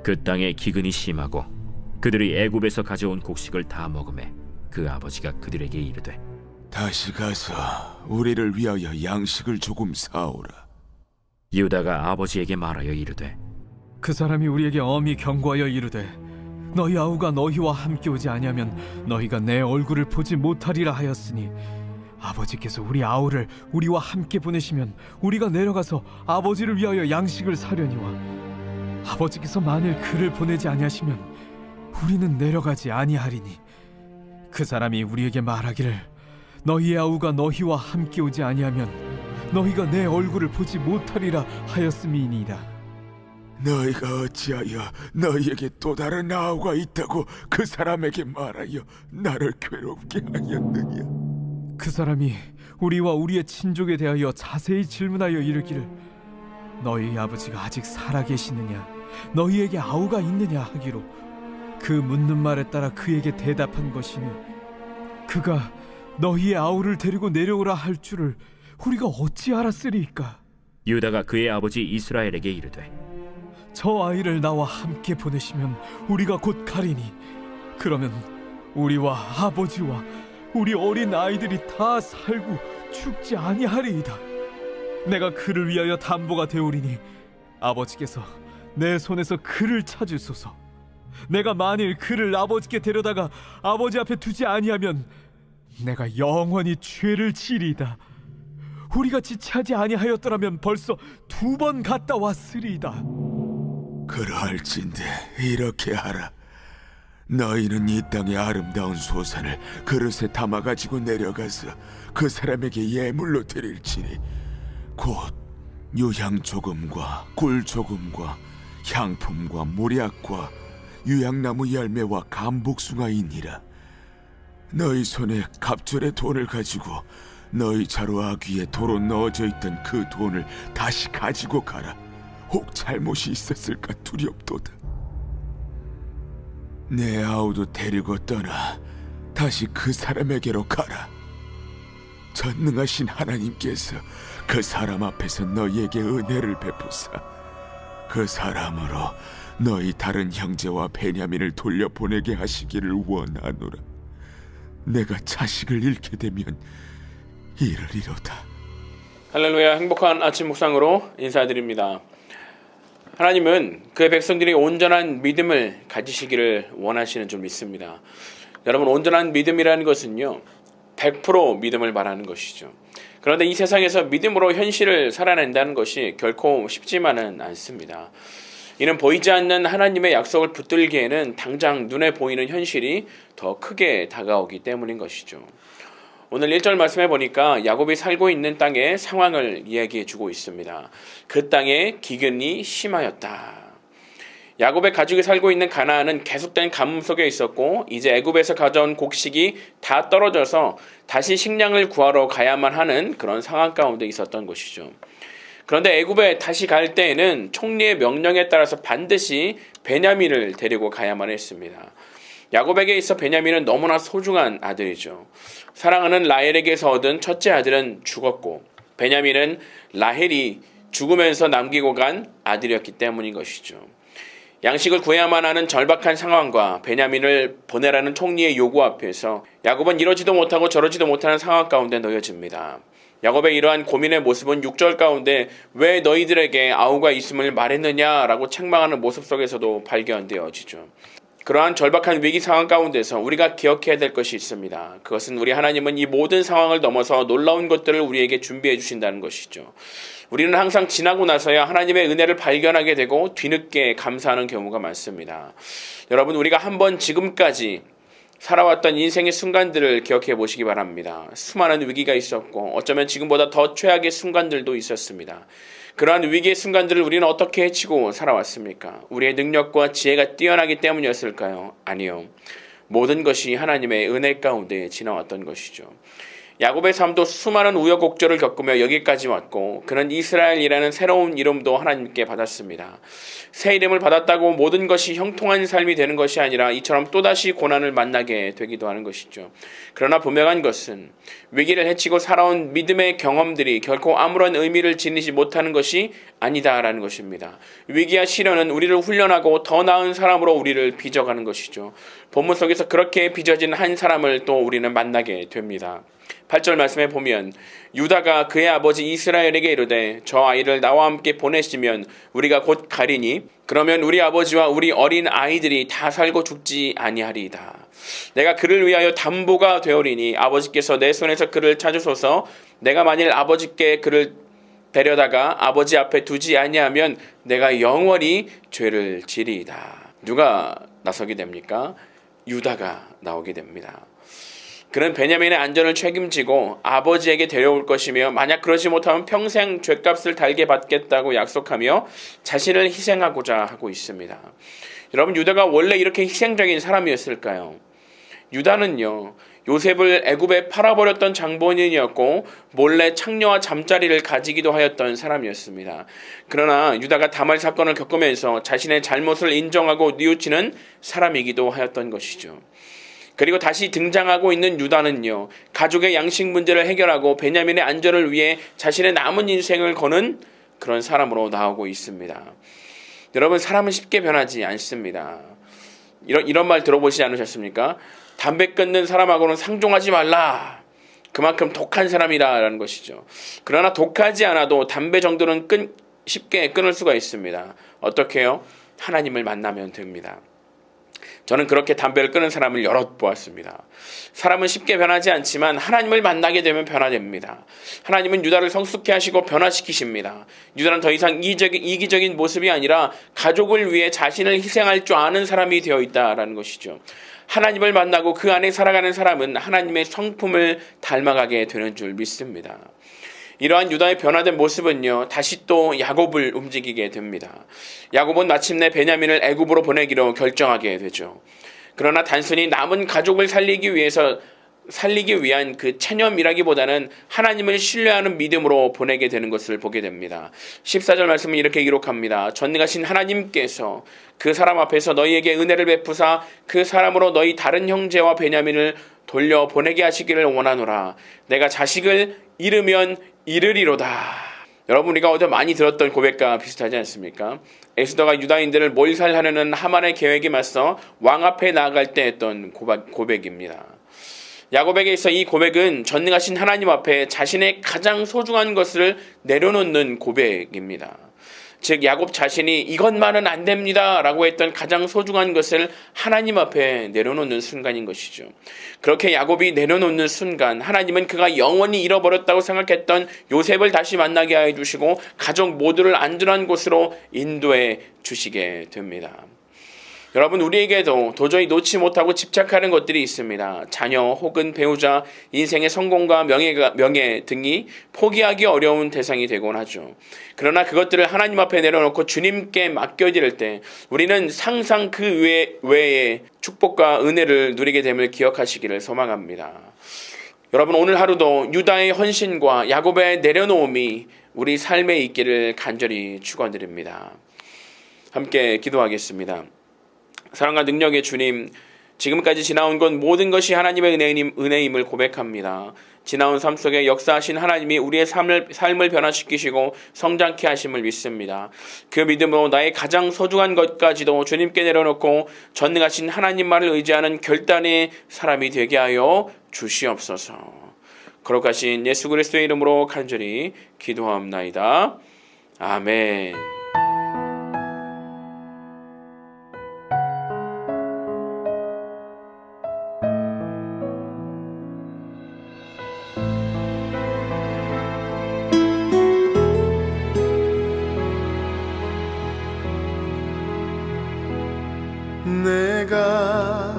그 땅에 기근이 심하고 그들이 애굽에서 가져온 곡식을 다 먹으매 그 아버지가 그들에게 이르되 다시 가서 우리를 위하여 양식을 조금 사오라. 유다가 아버지에게 말하여 이르되 그 사람이 우리에게 엄히 경고하여 이르되 너희 아우가 너희와 함께 오지 아니하면 너희가 내 얼굴을 보지 못하리라 하였으니 아버지께서 우리 아우를 우리와 함께 보내시면 우리가 내려가서 아버지를 위하여 양식을 사려니와 아버지께서 만일 그를 보내지 아니하시면 우리는 내려가지 아니하리니 그 사람이 우리에게 말하기를 너희의 아우가 너희와 함께 오지 아니하면 너희가 내 얼굴을 보지 못하리라 하였음이니이다. 너희가 어찌하여 너희에게 또 다른 아우가 있다고 그 사람에게 말하여 나를 괴롭게 하였느냐? 그 사람이 우리와 우리의 친족에 대하여 자세히 질문하여 이르기를 너희 아버지가 아직 살아계시느냐 너희에게 아우가 있느냐 하기로 그 묻는 말에 따라 그에게 대답한 것이니 그가 너희의 아우를 데리고 내려오라 할 줄을 우리가 어찌 알았으리이까? 유다가 그의 아버지 이스라엘에게 이르되 저 아이를 나와 함께 보내시면 우리가 곧 가리니 그러면 우리와 아버지와 우리 어린 아이들이 다 살고 죽지 아니하리이다. 내가 그를 위하여 담보가 되오리니 아버지께서 내 손에서 그를 찾으소서. 내가 만일 그를 아버지께 데려다가 아버지 앞에 두지 아니하면 내가 영원히 죄를 지리이다. 우리가 지체하지 아니하였더라면 벌써 2번 갔다 왔으리이다. 그러할진대 이렇게 하라. 너희는 이 땅의 아름다운 소산을 그릇에 담아가지고 내려가서 그 사람에게 예물로 드릴지니 곧 유향 조금과 꿀 조금과 향품과 모략과 유향나무 열매와 감복숭아이니라. 너희 손에 갑절의 돈을 가지고 너희 자루 아귀에 도로 넣어져 있던 그 돈을 다시 가지고 가라. 혹 잘못이 있었을까 두렵도다. 내 아우도 데리고 떠나 다시 그 사람에게로 가라. 전능하신 하나님께서 그 사람 앞에서 너희에게 은혜를 베푸사 그 사람으로 너희 다른 형제와 베냐민을 돌려보내게 하시기를 원하노라. 내가 자식을 잃게 되면 이르리로다. 할렐루야. 행복한 아침 묵상으로 인사드립니다. 하나님은 그의 백성들이 온전한 믿음을 가지시기를 원하시는 줄 믿습니다. 여러분, 온전한 믿음이라는 것은요 100% 믿음을 말하는 것이죠. 그런데 이 세상에서 믿음으로 현실을 살아낸다는 것이 결코 쉽지만은 않습니다. 이는 보이지 않는 하나님의 약속을 붙들기에는 당장 눈에 보이는 현실이 더 크게 다가오기 때문인 것이죠. 오늘 1절 말씀해 보니까 야곱이 살고 있는 땅의 상황을 이야기해 주고 있습니다. 그 땅에 기근이 심하였다. 야곱의 가족이 살고 있는 가나안은 계속된 가뭄 속에 있었고 이제 애굽에서 가져온 곡식이 다 떨어져서 다시 식량을 구하러 가야만 하는 그런 상황 가운데 있었던 것이죠. 그런데 애굽에 다시 갈 때에는 총리의 명령에 따라서 반드시 베냐민을 데리고 가야만 했습니다. 야곱에게 있어 베냐민은 너무나 소중한 아들이죠. 사랑하는 라헬에게서 얻은 첫째 아들은 죽었고 베냐민은 라헬이 죽으면서 남기고 간 아들이었기 때문인 것이죠. 양식을 구해야만 하는 절박한 상황과 베냐민을 보내라는 총리의 요구 앞에서 야곱은 이러지도 못하고 저러지도 못하는 상황 가운데 놓여집니다. 야곱의 이러한 고민의 모습은 6절 가운데 왜 너희들에게 아우가 있음을 말했느냐라고 책망하는 모습 속에서도 발견되어지죠. 그러한 절박한 위기 상황 가운데서 우리가 기억해야 될 것이 있습니다. 그것은 우리 하나님은 이 모든 상황을 넘어서 놀라운 것들을 우리에게 준비해 주신다는 것이죠. 우리는 항상 지나고 나서야 하나님의 은혜를 발견하게 되고 뒤늦게 감사하는 경우가 많습니다. 여러분, 우리가 한번 지금까지 살아왔던 인생의 순간들을 기억해 보시기 바랍니다. 수많은 위기가 있었고 어쩌면 지금보다 더 최악의 순간들도 있었습니다. 그러한 위기의 순간들을 우리는 어떻게 헤치고 살아왔습니까? 우리의 능력과 지혜가 뛰어나기 때문이었을까요? 아니요. 모든 것이 하나님의 은혜 가운데 지나왔던 것이죠. 야곱의 삶도 수많은 우여곡절을 겪으며 여기까지 왔고 그는 이스라엘이라는 새로운 이름도 하나님께 받았습니다. 새 이름을 받았다고 모든 것이 형통한 삶이 되는 것이 아니라 이처럼 또다시 고난을 만나게 되기도 하는 것이죠. 그러나 분명한 것은 위기를 헤치고 살아온 믿음의 경험들이 결코 아무런 의미를 지니지 못하는 것이 아니다라는 것입니다. 위기와 시련은 우리를 훈련하고 더 나은 사람으로 우리를 빚어가는 것이죠. 본문 속에서 그렇게 빚어진 한 사람을 또 우리는 만나게 됩니다. 8절 말씀에 보면 유다가 그의 아버지 이스라엘에게 이르되 저 아이를 나와 함께 보내시면 우리가 곧 가리니 그러면 우리 아버지와 우리 어린 아이들이 다 살고 죽지 아니하리이다. 내가 그를 위하여 담보가 되오리니 아버지께서 내 손에서 그를 찾으소서. 내가 만일 아버지께 그를 데려다가 아버지 앞에 두지 아니하면 내가 영원히 죄를 지리이다. 누가 나서게 됩니까? 유다가 나오게 됩니다. 그는 베냐민의 안전을 책임지고 아버지에게 데려올 것이며 만약 그러지 못하면 평생 죗값을 달게 받겠다고 약속하며 자신을 희생하고자 하고 있습니다. 여러분, 유다가 원래 이렇게 희생적인 사람이었을까요? 유다는요, 요셉을 애굽에 팔아버렸던 장본인이었고 몰래 창녀와 잠자리를 가지기도 하였던 사람이었습니다. 그러나 유다가 다말 사건을 겪으면서 자신의 잘못을 인정하고 뉘우치는 사람이기도 하였던 것이죠. 그리고 다시 등장하고 있는 유다는요, 가족의 양식 문제를 해결하고 베냐민의 안전을 위해 자신의 남은 인생을 거는 그런 사람으로 나오고 있습니다. 여러분, 사람은 쉽게 변하지 않습니다. 이런 말 들어보시지 않으셨습니까? 담배 끊는 사람하고는 상종하지 말라. 그만큼 독한 사람이라는 것이죠. 그러나 독하지 않아도 담배 정도는 쉽게 끊을 수가 있습니다. 어떻게요? 하나님을 만나면 됩니다. 저는 그렇게 담배를 끊은 사람을 여럿 보았습니다. 사람은 쉽게 변하지 않지만 하나님을 만나게 되면 변화됩니다. 하나님은 유다를 성숙케 하시고 변화시키십니다. 유다는 더 이상 이기적인 모습이 아니라 가족을 위해 자신을 희생할 줄 아는 사람이 되어 있다라는 것이죠. 하나님을 만나고 그 안에 살아가는 사람은 하나님의 성품을 닮아가게 되는 줄 믿습니다. 이러한 유다의 변화된 모습은요, 다시 또 야곱을 움직이게 됩니다. 야곱은 마침내 베냐민을 애굽으로 보내기로 결정하게 되죠. 그러나 단순히 남은 가족을 살리기 위한 그 체념이라기보다는 하나님을 신뢰하는 믿음으로 보내게 되는 것을 보게 됩니다. 14절 말씀은 이렇게 기록합니다. 전능하신 하나님께서 그 사람 앞에서 너희에게 은혜를 베푸사 그 사람으로 너희 다른 형제와 베냐민을 돌려 보내게 하시기를 원하노라. 내가 자식을 잃으면 잃으리로다. 여러분, 우리가 어제 많이 들었던 고백과 비슷하지 않습니까? 에스더가 유다인들을 몰살하려는 하만의 계획에 맞서 왕 앞에 나아갈 때 했던 고백입니다. 야곱에게 있어 이 고백은 전능하신 하나님 앞에 자신의 가장 소중한 것을 내려놓는 고백입니다. 즉, 야곱 자신이 이것만은 안 됩니다 라고 했던 가장 소중한 것을 하나님 앞에 내려놓는 순간인 것이죠. 그렇게 야곱이 내려놓는 순간 하나님은 그가 영원히 잃어버렸다고 생각했던 요셉을 다시 만나게 하여 주시고 가족 모두를 안전한 곳으로 인도해 주시게 됩니다. 여러분, 우리에게도 도저히 놓지 못하고 집착하는 것들이 있습니다. 자녀 혹은 배우자, 인생의 성공과 명예 등이 포기하기 어려운 대상이 되곤 하죠. 그러나 그것들을 하나님 앞에 내려놓고 주님께 맡겨드릴 때 우리는 항상 그 외에 축복과 은혜를 누리게 됨을 기억하시기를 소망합니다. 여러분, 오늘 하루도 유다의 헌신과 야곱의 내려놓음이 우리 삶에 있기를 간절히 축원드립니다. 함께 기도하겠습니다. 사랑과 능력의 주님, 지금까지 지나온 건 모든 것이 하나님의 은혜임을 고백합니다. 지나온 삶 속에 역사하신 하나님이 우리의 삶을 변화시키시고 성장케 하심을 믿습니다. 그 믿음으로 나의 가장 소중한 것까지도 주님께 내려놓고 전능하신 하나님만을 의지하는 결단의 사람이 되게 하여 주시옵소서. 거룩하신 예수 그리스도의 이름으로 간절히 기도하옵나이다. 아멘. 내가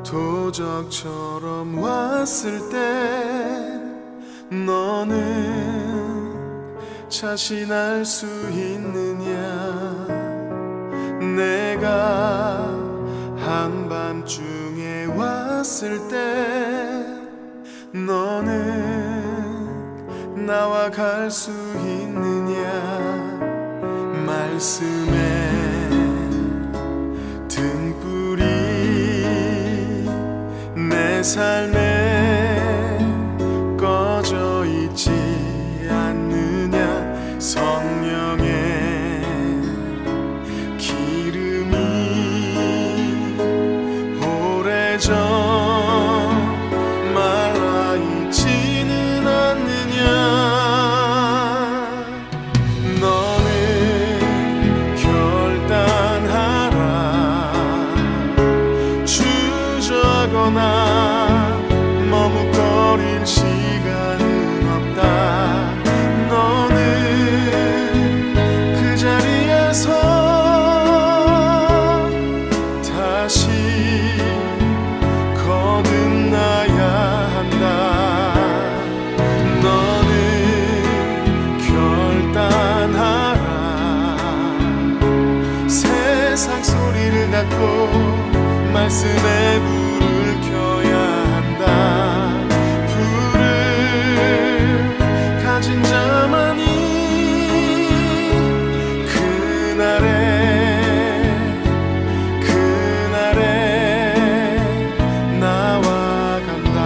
도적처럼 왔을 때 너는 자신할 수 있느냐. 내가 한밤중에 왔을 때 너는 나아갈 수 있느냐 말씀에 등불이 내 삶에 꺼져 있지 않느냐 성령의 기름이 오래전 말라있지는 않느냐 너는 결단하라 주저하거나 머뭇거릴 시간은 없다 너는 그 자리에서 다시 거듭나야 한다 너는 결단하라 세상 소리를 닫고 말씀에 불을 켜야 한다 불을 가진 자만이 그날에 나와간다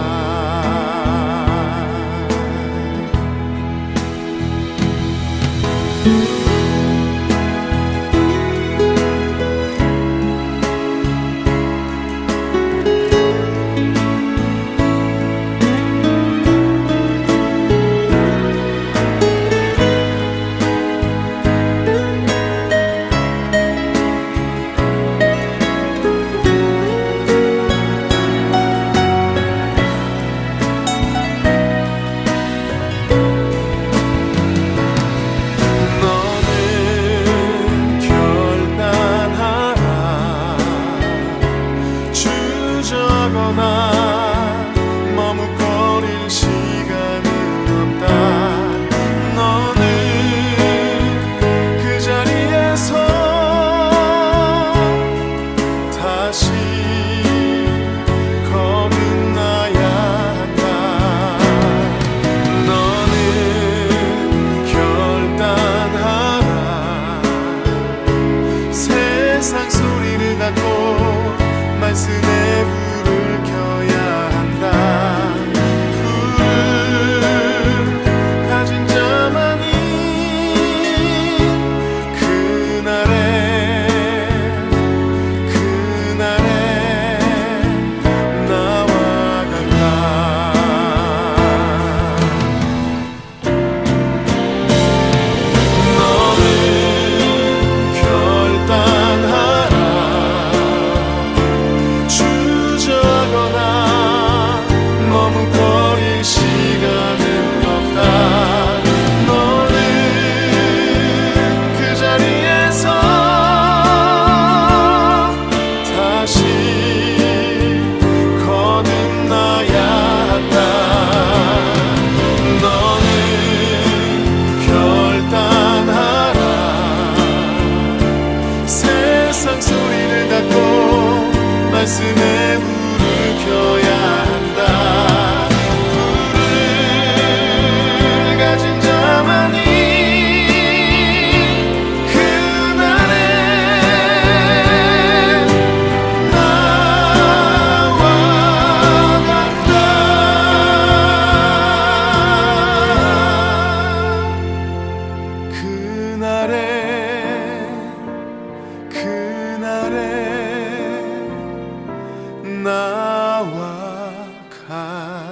너는 결단하라 주저하거나 머뭇거릴 시간은 없다 너는 그 자리에서 다시 거듭나야 한다 너는 결단하라 세상 소리를 닫고 말씀에 불을 켜야 한다 불을 가진 자만이 그날에 나와간다 너는 결단하라 주저하거나 머뭇거릴 시간은 없다 너는 그 자리에서 다시 거듭나야 한다 너는 결단하라 세상 소리를 닫고 말씀에 불을 켜야 한다 불을 가진 자만이 그날에 나와간다 그날에 나와 간다